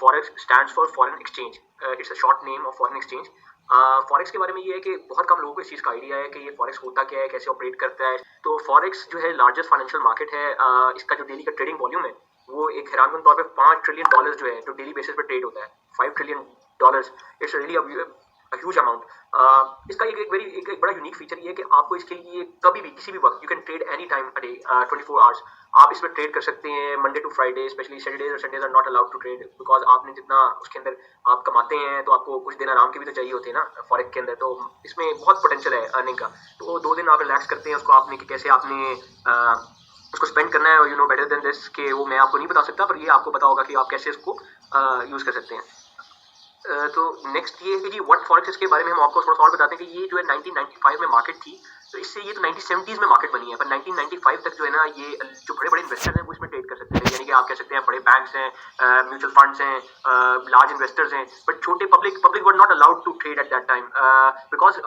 Forex stands for foreign exchange, it's a short name of foreign exchange. Forex के बारे में ये है कि बहुत कम लोगों को इस चीज़ का आइडिया है कि ये फॉरेक्स होता क्या है, कैसे ऑपरेट करता है। तो फॉरेक्स जो है लार्जेस्ट फाइनेंशियल मार्केट है। इसका जो डेली का ट्रेडिंग वॉल्यूम है वो एक हैरानकुन तौर पे $5 ट्रिलियन जो है, जो डेली बेसिस पे ट्रेड होता है, $5 trillion. It's really huge amount. इसका एक बड़ा यूनिक फीचर ये है कि आपको इसके लिए कभी भी किसी भी वक्त you can trade any time a day, 24 hours आप इसमें ट्रेड कर सकते हैं। Monday to Friday, specially Saturdays और Sundays are not allowed to trade, because आपने जितना उसके अंदर आप कमाते हैं तो आपको कुछ दिन आराम के भी तो चाहिए होते हैं ना फॉरेक्स के अंदर। तो इसमें बहुत पोटेंशियल है अर्निंग का। तो 2 दिन आप रिलैक्स करते हैं उसको, आपने कि कैसे आपने उसको स्पेंड करना है। You know better than this कि वो मैं आपको नहीं बता सकता, पर ये आपको पता होगा कि आप कैसे इसको यूज कर सकते हैं। तो नेक्स्ट ये है कि जी व्हाट फॉरेक्स के बारे में हम आपको थोड़ा सा और बताते हैं कि ये जो है 1995 में मार्केट थी, तो इससे ये तो 1970s में मार्केट बनी है, पर 1995 तक जो है ना ये जो बड़े बड़े इन्वेस्टर्स हैं वो इसमें ट्रेड कर सकते हैं। यानी कि आप कह सकते हैं बड़े बैंक्स हैं, म्यूचुअल फंड्स हैं, लार्ज इन्वेस्टर्स हैं, बट छोटे public were not allowed to trade at that time, because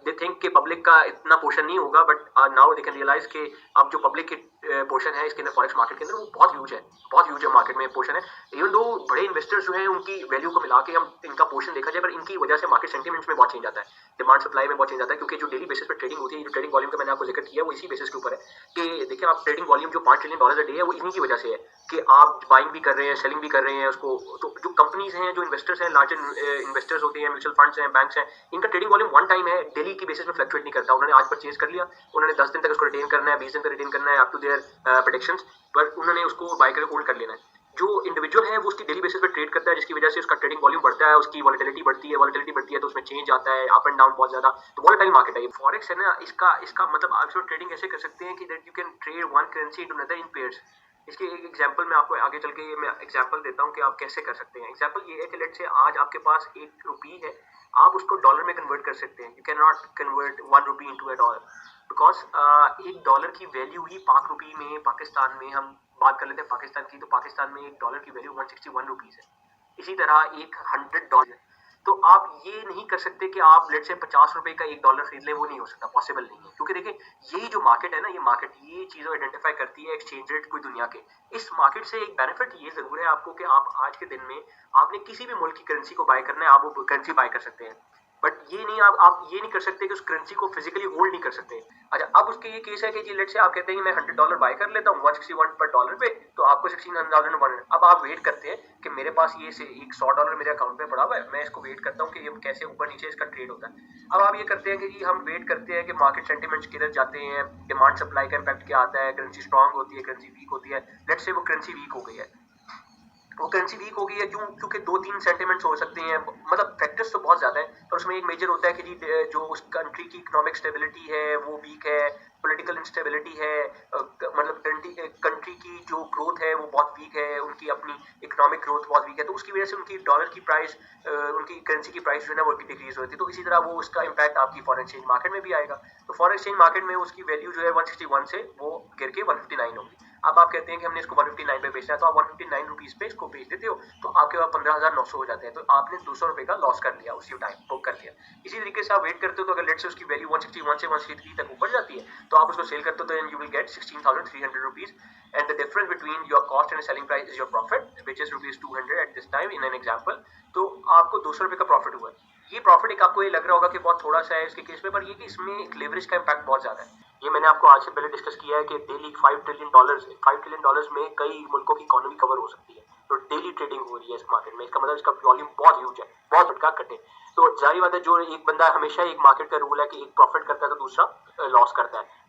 they think कि पब्लिक का इतना पोर्शन नहीं होगा। But now they can realise कि अब जो पब्लिक के पोर्शन है इसके अंदर फॉरेक्स मार्केट के अंदर वो बहुत ह्यूज है, बहुत ह्यूज मार्केट में पोर्शन है। इवन दो बड़े इन्वेस्टर्स जो हैं उनकी वैल्यू को मिला के हम इनका पोर्शन देखा जाए, पर इनकी वजह से मार्केट सेंटिमेंट्स में बहुत चेंज आता है, डिमांड सप्लाई में बहुत चेंज आता है, क्योंकि जो डेली बेसिस पर ट्रेडिंग होती है, जो ट्रेडिंग वॉल्यूम का मैंने आपको जिक्र किया वो इसी बेसिस के ऊपर है कि देखिए आप ट्रेडिंग वॉल्यूम जो $5 ट्रिलियन अ डे है वो इन्हीं की वजह से है कि आप बाइंग भी कर रहे हैं, सेलिंग भी कर रहे हैं उसको। तो जो कंपनीज हैं, जो इन्वेस्टर्स हैं, लार्ज इन्वेस्टर्स होते हैं, म्यूचुअल फंड्स हैं, बैंक्स हैं, इनका ट्रेडिंग वॉल्यूम वन टाइम है, डेली की बेसिस में फ्लक्चुएट नहीं करता। उन्होंने आज परचेज कर लिया, उन्होंने 10 दिन तक उसको रिटेन करना है, 20 दिन तक रिटेन करना है, अप टू देयर प्रेडिक्शंस, पर उन्होंने उसको बाय करके होल्ड कर लेना है। जो इंडिविजुअल है वो उसकी डेली बेसिस पे ट्रेड करता है, जिसकी वजह से उसका ट्रेडिंग वॉल्यूम बढ़ता है, उसकी वॉलेटिलिटी बढ़ती है तो उसमें चेंज आता है, अप एंड डाउन बहुत ज्यादा। तो वॉलेटाइल मार्केट है ये फॉरेक्स है ना। इसका मतलब आप इसमें ट्रेडिंग ऐसे कर सकते हैं कि that you can trade one currency into another in pairs. इसकी एक एग्जांपल मैं आपको आगे चल के मैं एग्जांपल देता हूँ कि आप कैसे कर सकते हैं। एग्जांपल ये है कि लेट्स से आज आपके पास ₹1 है, आप उसको डॉलर में कन्वर्ट कर सकते हैं। You can not convert ₹1 into a dollar, because $1 की वैल्यू ही पाक रुपी में, पाकिस्तान में हम बात कर लेते हैं पाकिस्तान की, तो पाकिस्तान में $1 की वैल्यू ₹161 है। इसी तरह एक $100, तो आप ये नहीं कर सकते कि आप लेट से ₹50 का $1 खरीद लें, वो नहीं हो सकता, पॉसिबल नहीं है। क्योंकि देखिए यही जो मार्केट है ना, ये चीज़ों आइडेंटिफाई करती है एक्सचेंज रेट कोई दुनिया के। इस मार्केट से एक बेनिफिट ये जरूर है आपको कि आप आज के दिन में आपने किसी भी मुल्क की करेंसी को बाय करना है, आप वो करेंसी बाय कर सकते हैं। बट ये नहीं, आप ये नहीं कर सकते कि उस करेंसी को फिजिकली होल्ड नहीं कर सकते। अच्छा, अब उसके ये केस है कि जी लेट से आप कहते हैं कि मैं $100 बाय कर लेता हूँ 161 पर डॉलर पे, तो आपको 16,100। अब आप वेट करते हैं कि मेरे पास ये से एक $100 मेरे अकाउंट में पड़ा हुआ है, मैं इसको वेट करता हूँ कि ये कैसे ऊपर नीचे इसका ट्रेड होता है। अब आप ये करते हैं कि जी हम वेट करते हैं कि मार्केट सेंटिमेंट्स किधर जाते हैं, डिमांड सप्लाई का इम्पैक्ट क्या आता है, करेंसी स्ट्रांग होती है, करेंसी वीक होती है। लेट से वो करेंसी वीक हो गई है, वो करेंसी वीक हो गई है क्योंकि 2-3 सेंटिमेंट्स हो सकते हैं, मतलब फैक्टर्स तो बहुत ज्यादा है, पर उसमें एक मेजर होता है कि जी जो उस कंट्री की इकोनॉमिक स्टेबिलिटी है वो वीक है, पॉलिटिकल इंस्टेबिलिटी है, मतलब कंट्री की जो ग्रोथ है वो बहुत वीक है, उनकी अपनी इकोनॉमिक ग्रोथ बहुत वीक है, तो उसकी वजह से उनकी डॉलर की प्राइस, उनकी करेंसी की प्राइस जो है ना वो डिक्रीज होती है। तो इसी तरह वो उसका इम्पैक्ट आपकी फॉरेन एक्सचेंज मार्केट में भी आएगा। तो फॉरेन एक्सचेंज मार्केट में उसकी वैल्यू जो है 161 से वो गिर के 159 होगी। अब आप कहते हैं कि हमने इसको 159 पे बेचना है, तो आप 159 रुपीज पे इसको बेच देते हो, तो आपके पास 15,900 हो जाते हैं, तो आपने ₹200 का लॉस कर लिया, उसी टाइम बुक कर दिया। इसी तरीके से आप वेट करते हो, तो अगर लेट से उसकी वैल्यू 161 से 163 तक ऊपर जाती है, तो आप उसको सेल करते हो, तो you will get ₹16,300, and the difference between your cost and selling price is your profit, which is ₹200 at this time in an example. तो आपको ₹200 का प्रॉफिट हुआ है। ये प्रॉफिट एक आपको ये लग रहा होगा कि बहुत थोड़ा सा है इसके केस में, पर ये कि इसमें एक लेवरेज का इम्पैक्ट बहुत ज्यादा है। ये मैंने आपको आज से पहले डिस्कस किया है कि डेली $5 ट्रिलियन में कई मुल्कों की इकोनॉमी कवर हो सकती है। तो डेली ट्रेडिंग हो रही है इस मार्केट में, इसका मतलब इसका वॉल्यूम बहुत ह्यूज है, बहुत झटका कटे। तो जाहिर बात है जो एक बंदा, हमेशा एक मार्केट का रूल है कि एक प्रॉफिट करता है तो दूसरा लॉस करता है।